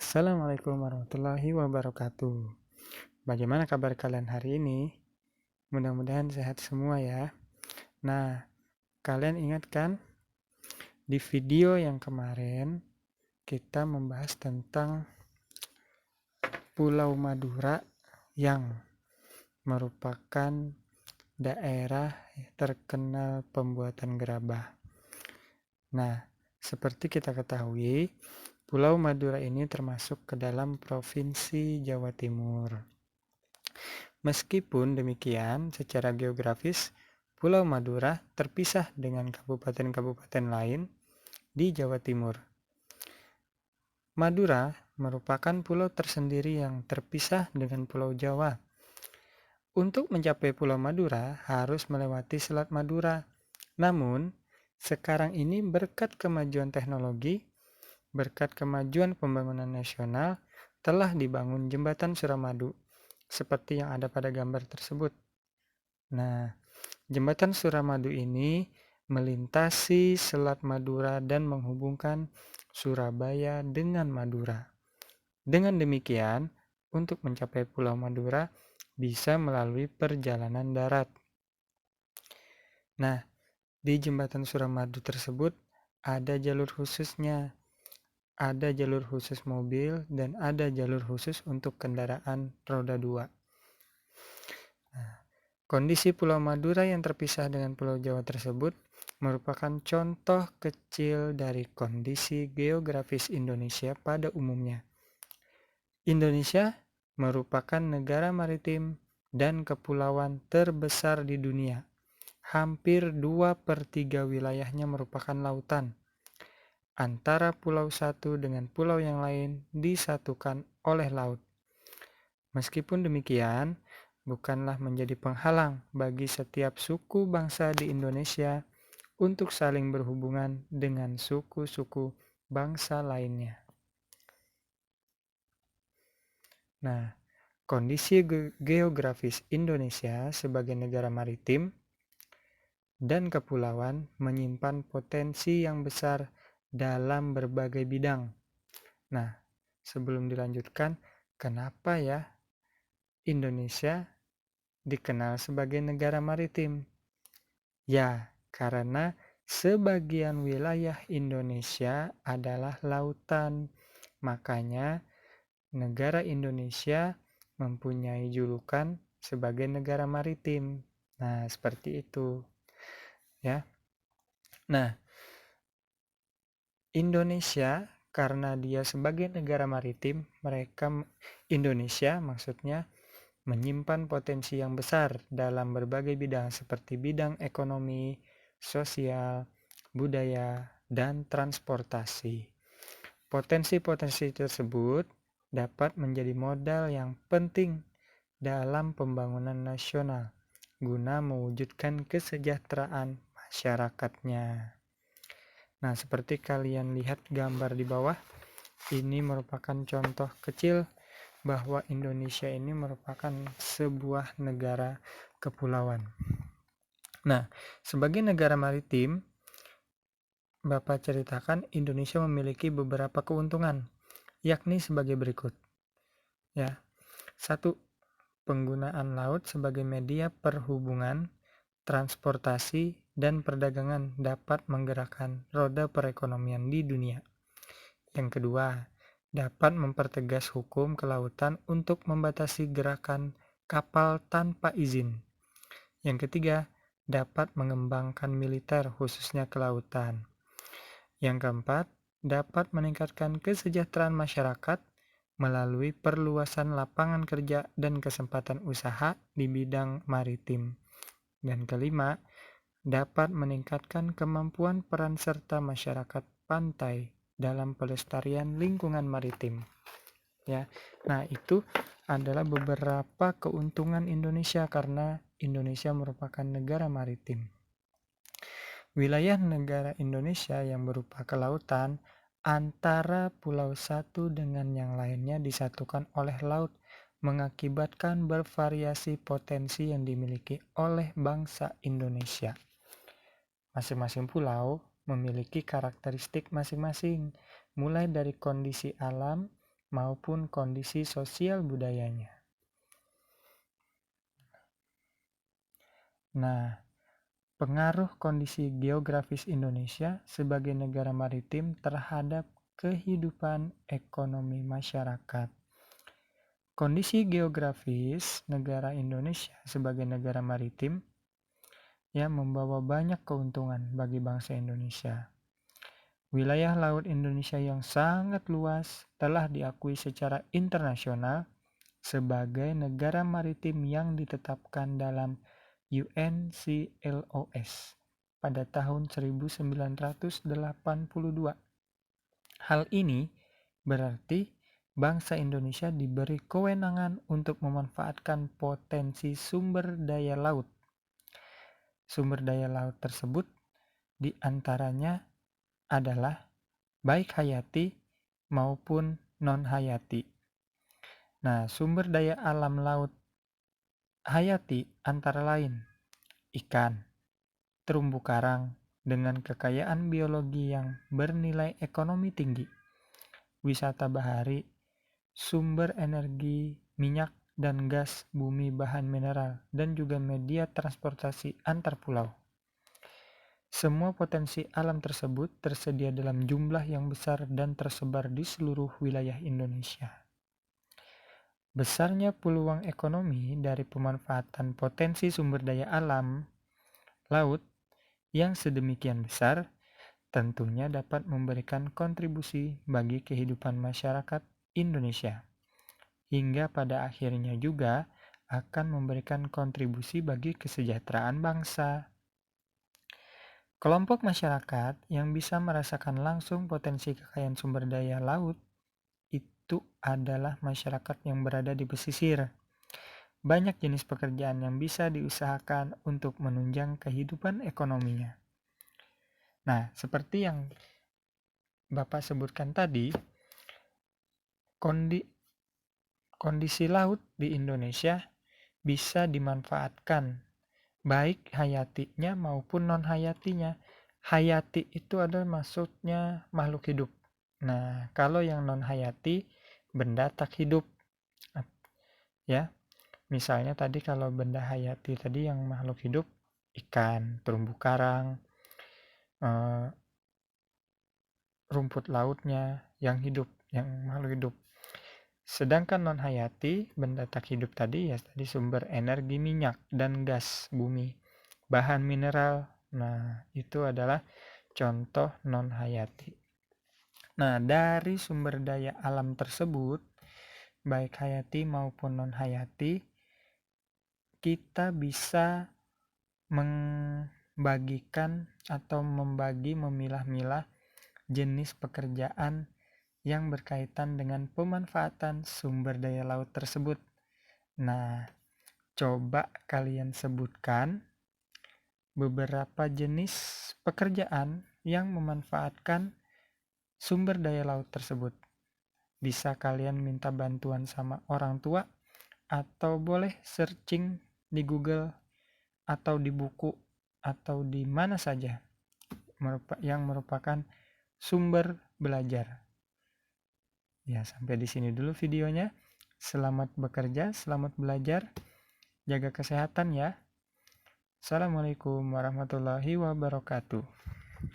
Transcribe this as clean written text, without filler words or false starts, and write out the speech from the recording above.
Assalamualaikum warahmatullahi wabarakatuh. Bagaimana kabar kalian hari ini? Mudah-mudahan sehat semua ya. Nah, kalian ingat kan di video yang kemarin kita membahas tentang Pulau Madura yang merupakan daerah terkenal pembuatan gerabah. Nah, seperti kita ketahui, Pulau Madura ini termasuk ke dalam Provinsi Jawa Timur. Meskipun demikian, secara geografis, Pulau Madura terpisah dengan kabupaten-kabupaten lain di Jawa Timur. Madura merupakan pulau tersendiri yang terpisah dengan Pulau Jawa. Untuk mencapai Pulau Madura harus melewati Selat Madura. Namun, sekarang ini berkat kemajuan teknologi, berkat kemajuan pembangunan nasional, telah dibangun jembatan Suramadu, seperti yang ada pada gambar tersebut. Nah, jembatan Suramadu ini melintasi Selat Madura dan menghubungkan Surabaya dengan Madura. Dengan demikian, untuk mencapai Pulau Madura bisa melalui perjalanan darat. Nah, di jembatan Suramadu tersebut ada jalur khususnya. Ada jalur khusus mobil dan ada jalur khusus untuk kendaraan roda 2. Nah, kondisi Pulau Madura yang terpisah dengan Pulau Jawa tersebut merupakan contoh kecil dari kondisi geografis Indonesia pada umumnya. Indonesia merupakan negara maritim dan kepulauan terbesar di dunia. Hampir 2/3 wilayahnya merupakan lautan. Antara pulau satu dengan pulau yang lain disatukan oleh laut. Meskipun demikian, bukanlah menjadi penghalang bagi setiap suku bangsa di Indonesia untuk saling berhubungan dengan suku-suku bangsa lainnya. Nah, kondisi geografis Indonesia sebagai negara maritim dan kepulauan menyimpan potensi yang besar dalam berbagai bidang. Nah, sebelum dilanjutkan, kenapa ya Indonesia dikenal sebagai negara maritim? Ya, karena sebagian wilayah Indonesia adalah lautan. Makanya negara Indonesia mempunyai julukan sebagai negara maritim. Nah, seperti itu. Ya. Nah, Indonesia karena dia sebagai negara maritim, Indonesia maksudnya menyimpan potensi yang besar dalam berbagai bidang seperti bidang ekonomi, sosial, budaya, dan transportasi. Potensi-potensi tersebut dapat menjadi modal yang penting dalam pembangunan nasional guna mewujudkan kesejahteraan masyarakatnya. Nah, seperti kalian lihat gambar di bawah, ini merupakan contoh kecil bahwa Indonesia ini merupakan sebuah negara kepulauan. Nah, sebagai negara maritim, Bapak ceritakan Indonesia memiliki beberapa keuntungan, yakni sebagai berikut. Ya. 1. Penggunaan laut sebagai media perhubungan, transportasi, dan perdagangan dapat menggerakkan roda perekonomian di dunia. Yang kedua, dapat mempertegas hukum kelautan untuk membatasi gerakan kapal tanpa izin. Yang ketiga, dapat mengembangkan militer khususnya kelautan. Yang keempat, dapat meningkatkan kesejahteraan masyarakat melalui perluasan lapangan kerja dan kesempatan usaha di bidang maritim. Dan kelima, dapat meningkatkan kemampuan peran serta masyarakat pantai dalam pelestarian lingkungan maritim. Ya. Nah, itu adalah beberapa keuntungan Indonesia karena Indonesia merupakan negara maritim. Wilayah negara Indonesia yang berupa kelautan antara pulau satu dengan yang lainnya disatukan oleh laut, mengakibatkan bervariasi potensi yang dimiliki oleh bangsa Indonesia. Masing-masing pulau memiliki karakteristik masing-masing, mulai dari kondisi alam, maupun kondisi sosial budayanya. Nah, pengaruh kondisi geografis Indonesia sebagai negara maritim terhadap kehidupan ekonomi masyarakat. Kondisi geografis negara Indonesia sebagai negara maritim membawa banyak keuntungan bagi bangsa Indonesia. Wilayah laut Indonesia yang sangat luas telah diakui secara internasional sebagai negara maritim yang ditetapkan dalam UNCLOS pada tahun 1982. Hal ini berarti bangsa Indonesia diberi kewenangan untuk memanfaatkan potensi sumber daya laut. Sumber daya laut tersebut diantaranya adalah baik hayati maupun non-hayati. Nah, sumber daya alam laut hayati antara lain ikan, terumbu karang dengan kekayaan biologi yang bernilai ekonomi tinggi, wisata bahari, sumber energi minyak dan gas bumi bahan mineral, dan juga media transportasi antar pulau. Semua potensi alam tersebut tersedia dalam jumlah yang besar dan tersebar di seluruh wilayah Indonesia. Besarnya peluang ekonomi dari pemanfaatan potensi sumber daya alam laut yang sedemikian besar tentunya dapat memberikan kontribusi bagi kehidupan masyarakat Indonesia, hingga pada akhirnya juga akan memberikan kontribusi bagi kesejahteraan bangsa. Kelompok masyarakat yang bisa merasakan langsung potensi kekayaan sumber daya laut itu adalah masyarakat yang berada di pesisir. Banyak jenis pekerjaan yang bisa diusahakan untuk menunjang kehidupan ekonominya. Nah, seperti yang Bapak sebutkan tadi, kondisi laut di Indonesia bisa dimanfaatkan baik hayatinya maupun non-hayatinya. Hayati itu adalah maksudnya makhluk hidup. Nah, kalau yang non-hayati benda tak hidup. Ya, misalnya tadi kalau benda hayati tadi yang makhluk hidup ikan, terumbu karang, rumput lautnya yang hidup, yang makhluk hidup. Sedangkan non-hayati, benda tak hidup tadi tadi sumber energi minyak dan gas bumi, bahan mineral. Nah, itu adalah contoh non-hayati. Nah, dari sumber daya alam tersebut, baik hayati maupun non-hayati, kita bisa membagikan atau memilah-milah jenis pekerjaan yang berkaitan dengan pemanfaatan sumber daya laut tersebut. Nah, coba kalian sebutkan beberapa jenis pekerjaan yang memanfaatkan sumber daya laut tersebut. Bisa kalian minta bantuan sama orang tua atau boleh searching di Google atau di buku atau di mana saja yang merupakan sumber belajar. Ya, sampai di sini dulu videonya. Selamat bekerja, selamat belajar. Jaga kesehatan ya. Assalamualaikum warahmatullahi wabarakatuh.